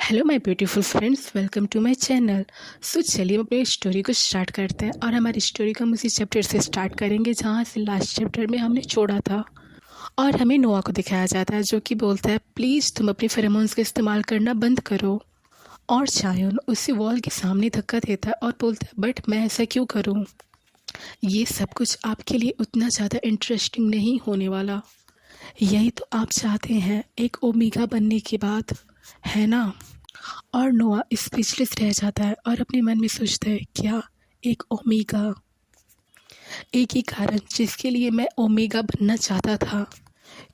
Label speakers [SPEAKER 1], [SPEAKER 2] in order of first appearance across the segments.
[SPEAKER 1] Hello my beautiful friends, welcome to my channel. चलिए हम अपनी स्टोरी को स्टार्ट करते हैं और हमारी स्टोरी का हम उसी चैप्टर से स्टार्ट करेंगे जहाँ से लास्ट चैप्टर में हमने छोड़ा था। और हमें नोआ को दिखाया जाता है जो कि बोलता है, प्लीज़ तुम अपने फेरोमोन्स का इस्तेमाल करना बंद करो। और चायोन उसी वॉल के सामने धक्का देता है और बोलता है, बट मैं ऐसा क्यों करूँ? ये सब कुछ आपके लिए उतना ज़्यादा इंटरेस्टिंग नहीं होने वाला। यही तो आप चाहते हैं एक ओमेगा बनने के बाद, है ना? और नोआ स्पीचलेस रह जाता है और अपने मन में सोचता है, क्या एक ओमेगा? एक ही कारण जिसके लिए मैं ओमेगा बनना चाहता था,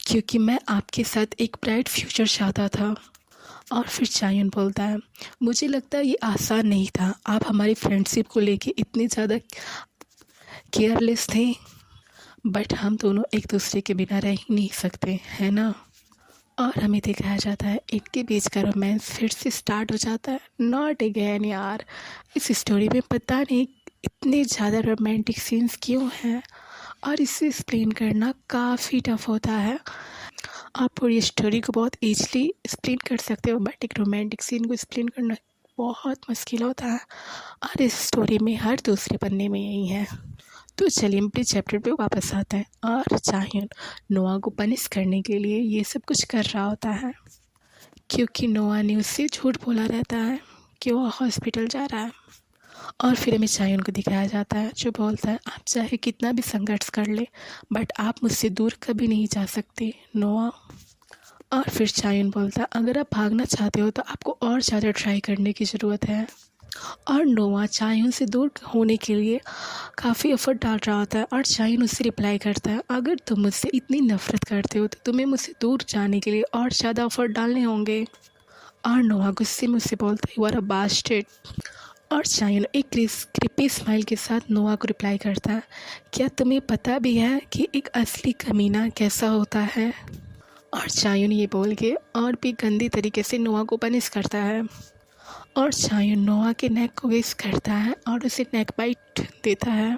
[SPEAKER 1] क्योंकि मैं आपके साथ एक ब्राइट फ्यूचर चाहता था। और फिर चायोन बोलता है, मुझे लगता है ये आसान नहीं था। आप हमारी फ्रेंडशिप को लेके इतने ज़्यादा केयरलेस थे, बट हम दोनों एक दूसरे के बिना रह ही नहीं सकते, है ना? और हमें दिखाया जाता है इनके बीच का रोमांस फिर से स्टार्ट हो जाता है। नॉट अगेन यार, इस स्टोरी में पता नहीं इतने ज़्यादा रोमांटिक सीन्स क्यों हैं, और इसे एक्सप्लेन करना काफ़ी टफ होता है। आप पूरी स्टोरी को बहुत ईजली एक्सप्लेन कर सकते हो, बट एक रोमांटिक सीन को एक्सप्लेन करना बहुत मुश्किल होता है, और इस स्टोरी में हर दूसरे पन्ने में यही है। तो चलिए हम अपने चैप्टर पे वापस आते हैं। और चायोन नोआ को पनिश करने के लिए ये सब कुछ कर रहा होता है, क्योंकि नोआ ने उससे झूठ बोला रहता है कि वो हॉस्पिटल जा रहा है। और फिर हमें चायोन को दिखाया जाता है जो बोलता है, आप चाहे कितना भी संघर्ष कर ले, बट आप मुझसे दूर कभी नहीं जा सकते नोआ। और फिर चायोन बोलता है, अगर आप भागना चाहते हो तो आपको और ज़्यादा ट्राई करने की ज़रूरत है। और नोआ चायोन से दूर होने के लिए काफ़ी एफर्ट डाल रहा होता है, और चायोन उससे रिप्लाई करता है, अगर तुम मुझसे इतनी नफ़रत करते हो तो तुम्हें मुझसे दूर जाने के लिए और ज़्यादा एफर्ट डालने होंगे। और नोआ गुस्से में उससे बोलता है, यू आर अ बास्टर्ड। और चायोन एक क्रिपी स्माइल के साथ नोआ को रिप्लाई करता है, क्या तुम्हें पता भी है कि एक असली कमीना कैसा होता है? और चायोन ये बोल के और भी गंदे तरीके से नोआ को पनिश करता है। और चायोन नोआ के नेक को किस करता है और उसे नेक बाइट देता है।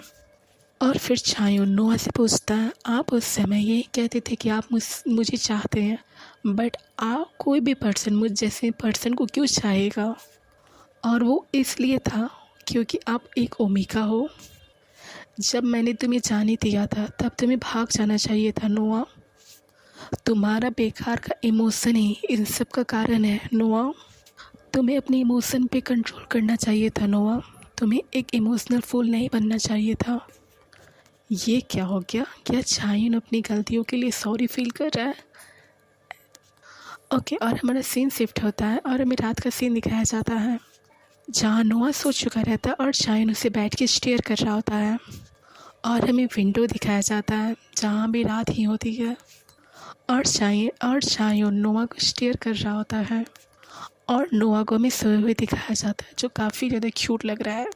[SPEAKER 1] और फिर चायोन नोआ से पूछता है, आप उस समय यही कहते थे कि आप मुझे चाहते हैं, बट आप कोई भी पर्सन मुझ जैसे पर्सन को क्यों चाहेगा? और वो इसलिए था क्योंकि आप एक ओमेगा हो। जब मैंने तुम्हें जाने दिया था तब तुम्हें भाग जाना चाहिए था नोआ। तुम्हारा बेकार का इमोशन ही इन सब का कारण है नोआ। तुम्हें अपने इमोशन पे कंट्रोल करना चाहिए था नोआ। तुम्हें एक इमोशनल फूल नहीं बनना चाहिए था। ये क्या हो गया? क्या चायोन अपनी गलतियों के लिए सॉरी फील कर रहा है? ओके, और हमारा सीन शिफ्ट होता है और हमें रात का सीन दिखाया जाता है जहाँ नोआ सो चुका रहता है और चायोन उसे बैठ के स्टेयर कर रहा होता है। और हमें विंडो दिखाया जाता है जहाँ भी रात ही होती है, और चायोन नोआ को स्टेयर कर रहा होता है। और नोआ को हमें सोए हुए दिखाया जाता है जो काफ़ी ज़्यादा क्यूट लग रहा है।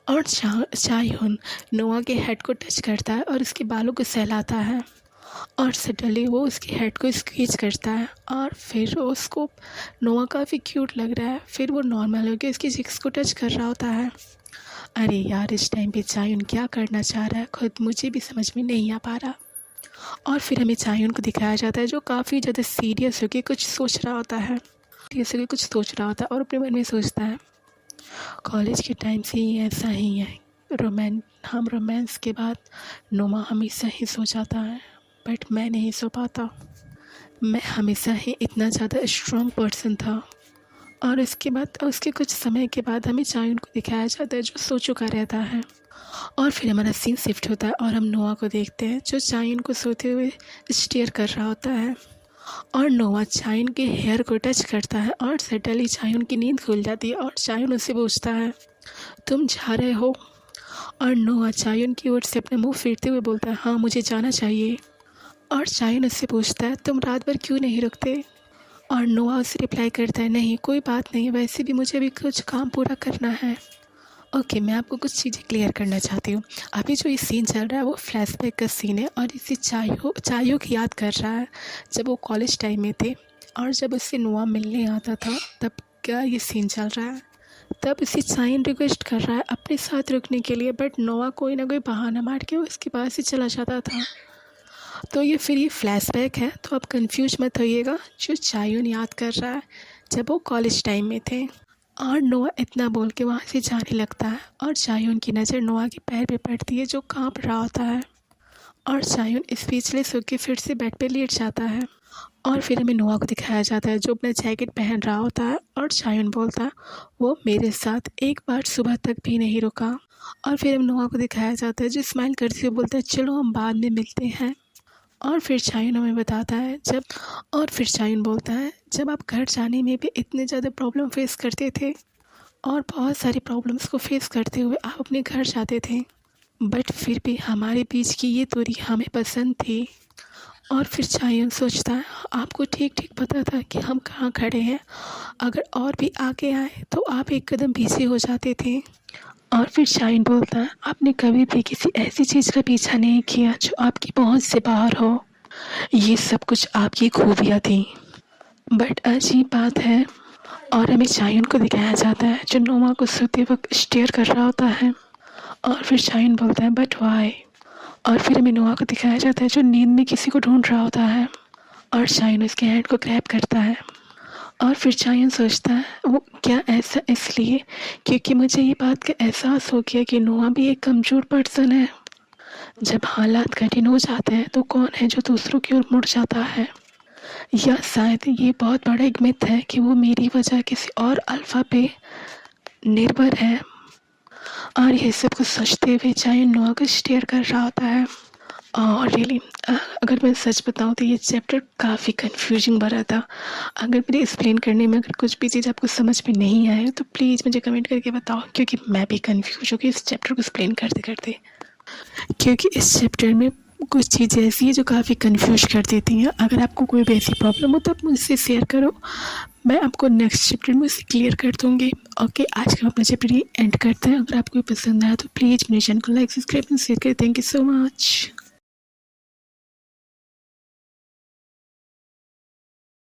[SPEAKER 1] और चायोन नोआ के हेड को टच करता है और उसके बालों को सहलाता है, और सडनली वो उसके हेड को स्क्वीज करता है, और फिर उसको नोआ काफ़ी क्यूट लग रहा है। फिर वो नॉर्मल होकर उसकी चिक्स को टच कर रहा होता है। अरे यार, इस टाइम पे चायोन क्या करना चाह रहा है खुद मुझे भी समझ में नहीं आ पा रहा। और फिर हमें चायोन को दिखाया जाता है जो काफ़ी ज़्यादा सीरियस होकर कुछ सोच रहा होता है, और अपने मन में सोचता है, कॉलेज के टाइम से ही ऐसा ही है। हम रोमांस के बाद नोआ हमेशा ही सो जाता है, बट मैं नहीं सो पाता। मैं हमेशा ही इतना ज़्यादा स्ट्रॉन्ग पर्सन था। और उसके कुछ समय के बाद हमें चायोन को दिखाया जाता है जो सो चुका रहता है। और फिर हमारा सीन शिफ्ट होता है और हम नोआ को देखते हैं जो चायोन को सोते हुए स्टेयर कर रहा होता है। और नोआ चायोन के हेयर को टच करता है, और सडनली चायोन की नींद खुल जाती है और चायोन उससे पूछता है, तुम जा रहे हो? और नोआ चायोन की ओर से अपना मुंह फेरते हुए बोलता है, हाँ मुझे जाना चाहिए। और चायोन उससे पूछता है, तुम रात भर क्यों नहीं रुकते? और नोआ उसे रिप्लाई करता है, नहीं कोई बात नहीं, वैसे भी मुझे अभी कुछ काम पूरा करना है। ओके, मैं आपको कुछ चीज़ें क्लियर करना चाहती हूँ। अभी जो ये सीन चल रहा है वो फ्लैशबैक का सीन है, और इसे चायों की याद कर रहा है जब वो कॉलेज टाइम में थे, और जब उससे नोआ मिलने आता था तब क्या ये सीन चल रहा है। तब उसे चायोन रिक्वेस्ट कर रहा है अपने साथ रुकने के लिए, बट नोआ कोई ना कोई बहाना मार के उसके पास ही चला जाता था। तो ये फ्लैशबैक है, तो आप कंफ्यूज मत होइएगा। जो चायोन याद कर रहा है जब वो कॉलेज टाइम में थे। और नोआ इतना बोल के वहाँ से जाने लगता है और चायोन की नज़र नोआ के पैर पे पड़ती है जो कांप रहा होता है। और चायोन स्पीचलेस होकर फिर से बेड पे लेट जाता है। और फिर हमें नोआ को दिखाया जाता है जो अपना जैकेट पहन रहा होता है। और चायोन बोलता है वो मेरे साथ एक बार सुबह तक भी नहीं रुका। और फिर हम नोआ को दिखाया जाता है जो स्माइल करते हुए बोलता है चलो हम बाद में मिलते हैं। और फिर चायोन हमें बताता है फिर चायोन बोलता है जब आप घर जाने में भी इतने ज़्यादा प्रॉब्लम फेस करते थे और बहुत सारी प्रॉब्लम्स को फेस करते हुए आप अपने घर जाते थे, बट फिर भी हमारे बीच की ये दूरी हमें पसंद थी। और फिर चायोन सोचता है आपको ठीक ठीक पता था कि हम कहाँ खड़े हैं, अगर और भी आगे आए तो आप एक कदम पीछे हो जाते थे। और फिर चायोन बोलता है आपने कभी भी किसी ऐसी चीज़ का पीछा नहीं किया जो आपकी पहुंच से बाहर हो, ये सब कुछ आपकी खूबियाँ थी। बट अजीब बात है। और हमें चायोन को दिखाया जाता है जो नोआ को सोते वक्त स्टेयर कर रहा होता है। और फिर चायोन बोलता है बट वाई। और फिर हमें नोआ को दिखाया जाता है जो नींद में किसी को ढूंढ रहा होता है। और चायोन उसके हैंड को ग्रैब करता है। और फिर चायोन सोचता है वो क्या ऐसा इसलिए क्योंकि मुझे ये बात का एहसास हो गया कि नोआ भी एक कमज़ोर पर्सन है। जब हालात कठिन हो जाते हैं तो कौन है जो दूसरों की ओर मुड़ जाता है, या शायद ये बहुत बड़ा एक मिथ है कि वो मेरी वजह किसी और अल्फ़ा पे निर्भर है। और ये सब कुछ सोचते हुए चायोन नोआ को स्टेयर कर रहा होता है। और रियली अगर मैं सच बताऊँ तो ये चैप्टर काफ़ी कंफ्यूजिंग भरा था। अगर मेरे एक्सप्लेन करने में अगर कुछ भी चीज़ आपको समझ में नहीं आए तो प्लीज़ मुझे कमेंट करके बताओ, क्योंकि मैं भी कंफ्यूज हूँ कि इस चैप्टर को एक्सप्लेन करते करते, क्योंकि इस चैप्टर में कुछ चीज़ें ऐसी हैं जो काफ़ी कंफ्यूज कर देती हैं। अगर आपको कोई भी ऐसी प्रॉब्लम हो तो आप मुझसे शेयर करो, मैं आपको नेक्स्ट चैप्टर में उसे क्लियर कर दूँगी। ओके, आज का अपना चैप्टर एंड करते हैं। अगर आपको पसंद आया तो प्लीज़ मेरे चैनल को लाइक सब्सक्राइब एंड शेयर करें। Thank you so much.